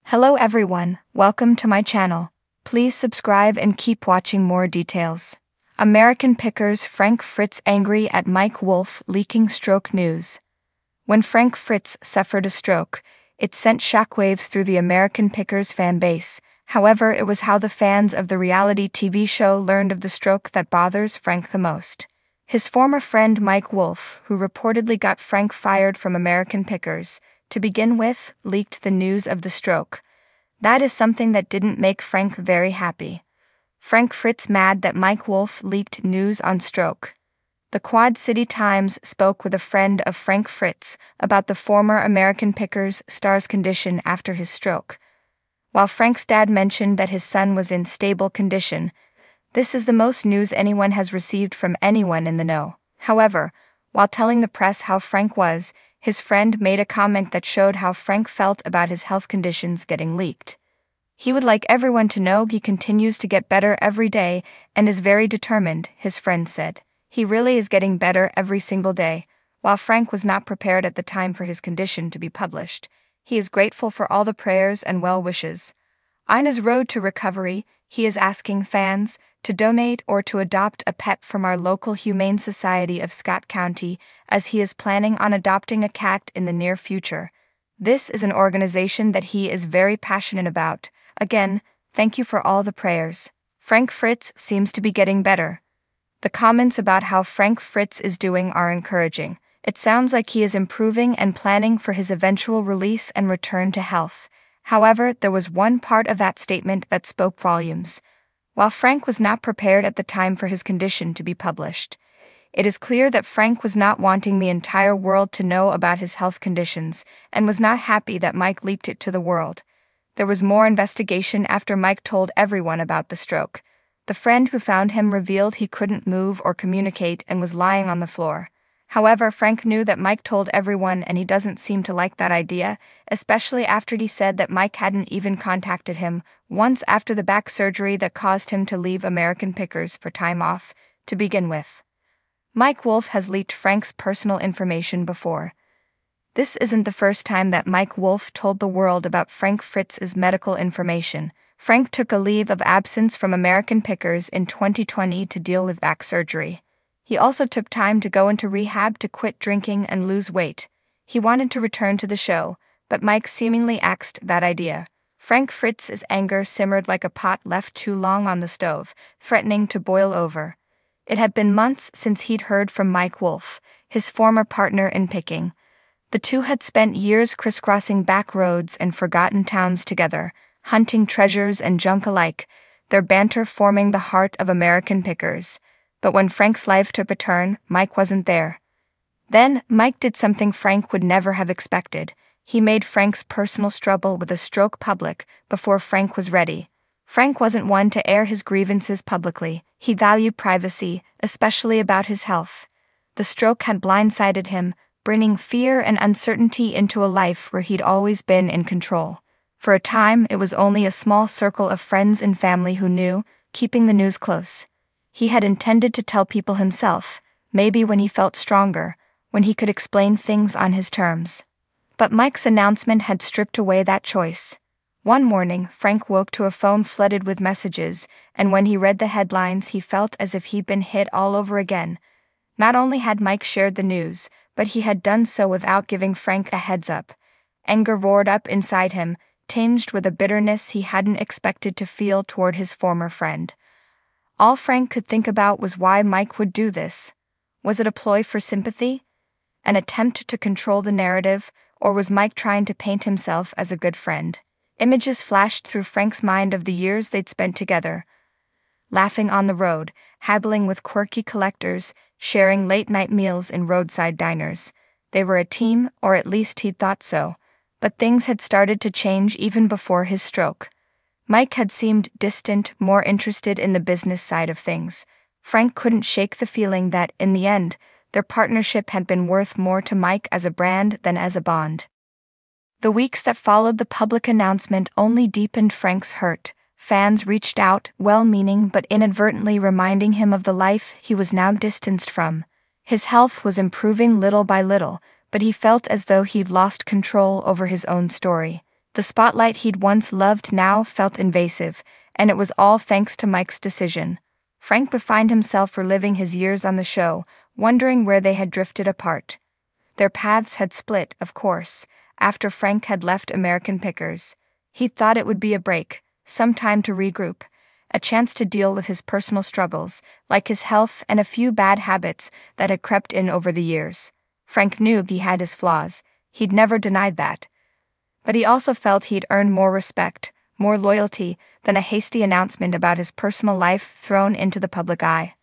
Hello everyone, welcome to my channel. Please subscribe and keep watching more details. American Pickers Frank Fritz angry at Mike Wolfe leaking stroke news. When Frank Fritz suffered a stroke, it sent shockwaves through the American Pickers fan base. However, it was how the fans of the reality TV show learned of the stroke that bothers Frank the most. His former friend Mike Wolfe, who reportedly got Frank fired from American Pickers, to begin with, leaked the news of the stroke. That is something that didn't make Frank very happy. Frank Fritz mad that Mike Wolfe leaked news on stroke. The Quad City Times spoke with a friend of Frank Fritz about the former American Pickers star's condition after his stroke. While Frank's dad mentioned that his son was in stable condition, this is the most news anyone has received from anyone in the know. However, while telling the press how Frank was, his friend made a comment that showed how Frank felt about his health conditions getting leaked. He would like everyone to know he continues to get better every day and is very determined, his friend said. He really is getting better every single day. While Frank was not prepared at the time for his condition to be published, he is grateful for all the prayers and well wishes. On his road to recovery, he is asking fans to donate or to adopt a pet from our local Humane Society of Scott County, as he is planning on adopting a cat in the near future. This is an organization that he is very passionate about. Again, thank you for all the prayers. Frank Fritz seems to be getting better. The comments about how Frank Fritz is doing are encouraging. It sounds like he is improving and planning for his eventual release and return to health. However, there was one part of that statement that spoke volumes. While Frank was not prepared at the time for his condition to be published, it is clear that Frank was not wanting the entire world to know about his health conditions and was not happy that Mike leaked it to the world. There was more investigation after Mike told everyone about the stroke. The friend who found him revealed he couldn't move or communicate and was lying on the floor. However, Frank knew that Mike told everyone, and he doesn't seem to like that idea, especially after he said that Mike hadn't even contacted him once after the back surgery that caused him to leave American Pickers for time off, to begin with. Mike Wolfe has leaked Frank's personal information before. This isn't the first time that Mike Wolfe told the world about Frank Fritz's medical information. Frank took a leave of absence from American Pickers in 2020 to deal with back surgery. He also took time to go into rehab to quit drinking and lose weight. He wanted to return to the show, but Mike seemingly axed that idea. Frank Fritz's anger simmered like a pot left too long on the stove, threatening to boil over. It had been months since he'd heard from Mike Wolfe, his former partner in picking. The two had spent years crisscrossing back roads and forgotten towns together, hunting treasures and junk alike, their banter forming the heart of American Pickers. But when Frank's life took a turn, Mike wasn't there. Then, Mike did something Frank would never have expected. He made Frank's personal struggle with a stroke public before Frank was ready. Frank wasn't one to air his grievances publicly. He valued privacy, especially about his health. The stroke had blindsided him, bringing fear and uncertainty into a life where he'd always been in control. For a time, it was only a small circle of friends and family who knew, keeping the news close. He had intended to tell people himself, maybe when he felt stronger, when he could explain things on his terms. But Mike's announcement had stripped away that choice. One morning, Frank woke to a phone flooded with messages, and when he read the headlines, he felt as if he'd been hit all over again. Not only had Mike shared the news, but he had done so without giving Frank a heads up. Anger roared up inside him, tinged with a bitterness he hadn't expected to feel toward his former friend. All Frank could think about was why Mike would do this. Was it a ploy for sympathy? An attempt to control the narrative, or was Mike trying to paint himself as a good friend? Images flashed through Frank's mind of the years they'd spent together. Laughing on the road, haggling with quirky collectors, sharing late-night meals in roadside diners. They were a team, or at least he'd thought so. But things had started to change even before his stroke. Mike had seemed distant, more interested in the business side of things. Frank couldn't shake the feeling that, in the end, their partnership had been worth more to Mike as a brand than as a bond. The weeks that followed the public announcement only deepened Frank's hurt. Fans reached out, well-meaning but inadvertently reminding him of the life he was now distanced from. His health was improving little by little, but he felt as though he'd lost control over his own story. The spotlight he'd once loved now felt invasive, and it was all thanks to Mike's decision. Frank would find himself reliving his years on the show, wondering where they had drifted apart. Their paths had split, of course, after Frank had left American Pickers. He thought it would be a break, some time to regroup, a chance to deal with his personal struggles, like his health and a few bad habits that had crept in over the years. Frank knew he had his flaws, he'd never denied that. But he also felt he'd earned more respect, more loyalty, than a hasty announcement about his personal life thrown into the public eye.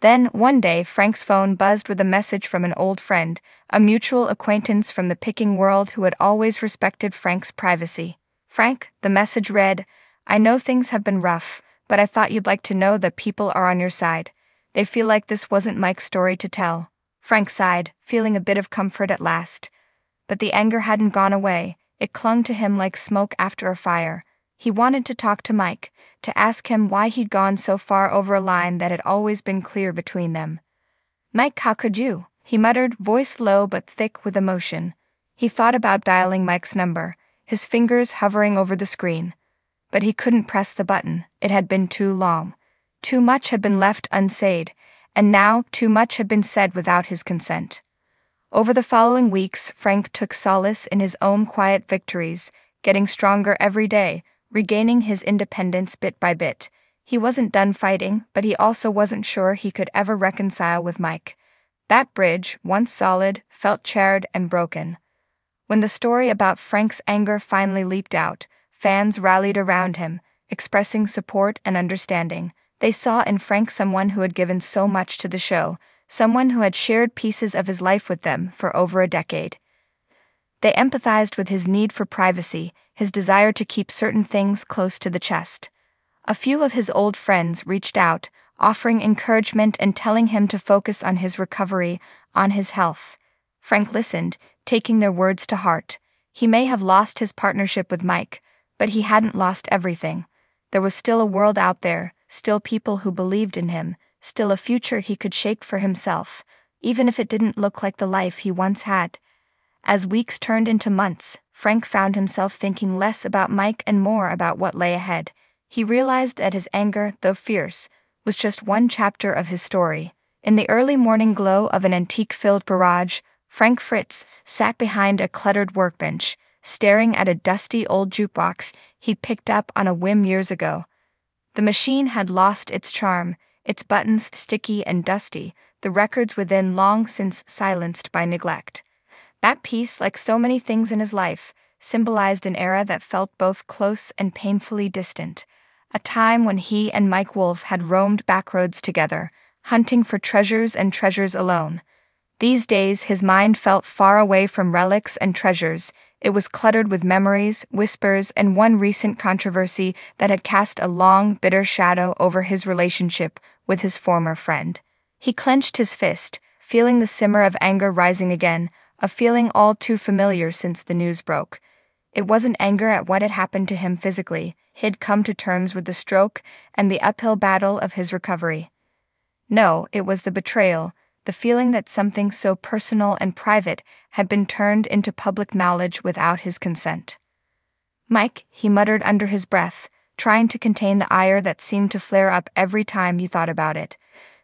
Then, one day, Frank's phone buzzed with a message from an old friend, a mutual acquaintance from the picking world who had always respected Frank's privacy. "Frank," the message read, "I know things have been rough, but I thought you'd like to know that people are on your side. They feel like this wasn't Mike's story to tell." Frank sighed, feeling a bit of comfort at last. But the anger hadn't gone away, it clung to him like smoke after a fire. He wanted to talk to Mike, to ask him why he'd gone so far over a line that had always been clear between them. "Mike, how could you?" he muttered, voice low but thick with emotion. He thought about dialing Mike's number, his fingers hovering over the screen. But he couldn't press the button, it had been too long. Too much had been left unsaid, and now too much had been said without his consent. Over the following weeks, Frank took solace in his own quiet victories, getting stronger every day, regaining his independence bit by bit. He wasn't done fighting, but he also wasn't sure he could ever reconcile with Mike. That bridge, once solid, felt charred and broken. When the story about Frank's anger finally leaped out, fans rallied around him, expressing support and understanding. They saw in Frank someone who had given so much to the show, someone who had shared pieces of his life with them for over a decade. They empathized with his need for privacy, his desire to keep certain things close to the chest. A few of his old friends reached out, offering encouragement and telling him to focus on his recovery, on his health. Frank listened, taking their words to heart. He may have lost his partnership with Mike, but he hadn't lost everything. There was still a world out there, still people who believed in him, still a future he could shape for himself, even if it didn't look like the life he once had. As weeks turned into months, Frank found himself thinking less about Mike and more about what lay ahead. He realized that his anger, though fierce, was just one chapter of his story. In the early morning glow of an antique-filled garage, Fritz sat behind a cluttered workbench, staring at a dusty old jukebox he'd picked up on a whim years ago. The machine had lost its charm, its buttons sticky and dusty, the records within long since silenced by neglect. That piece, like so many things in his life, symbolized an era that felt both close and painfully distant, a time when he and Mike Wolfe had roamed backroads together, hunting for treasures and treasures alone. These days his mind felt far away from relics and treasures. It was cluttered with memories, whispers, and one recent controversy that had cast a long, bitter shadow over his relationship with his former friend. He clenched his fist, feeling the simmer of anger rising again, a feeling all too familiar since the news broke. It wasn't anger at what had happened to him physically. He'd come to terms with the stroke and the uphill battle of his recovery. No, it was the betrayal, the feeling that something so personal and private had been turned into public knowledge without his consent. "Mike," he muttered under his breath, trying to contain the ire that seemed to flare up every time he thought about it.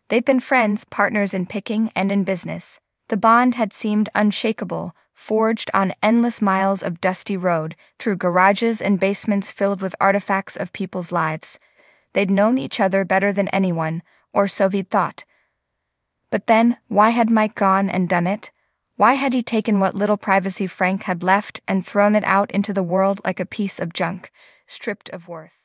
They'd been friends, partners in picking and in business. The bond had seemed unshakable, forged on endless miles of dusty road, through garages and basements filled with artifacts of people's lives. They'd known each other better than anyone, or so he'd thought. But then, why had Mike gone and done it? Why had he taken what little privacy Frank had left and thrown it out into the world like a piece of junk, stripped of worth?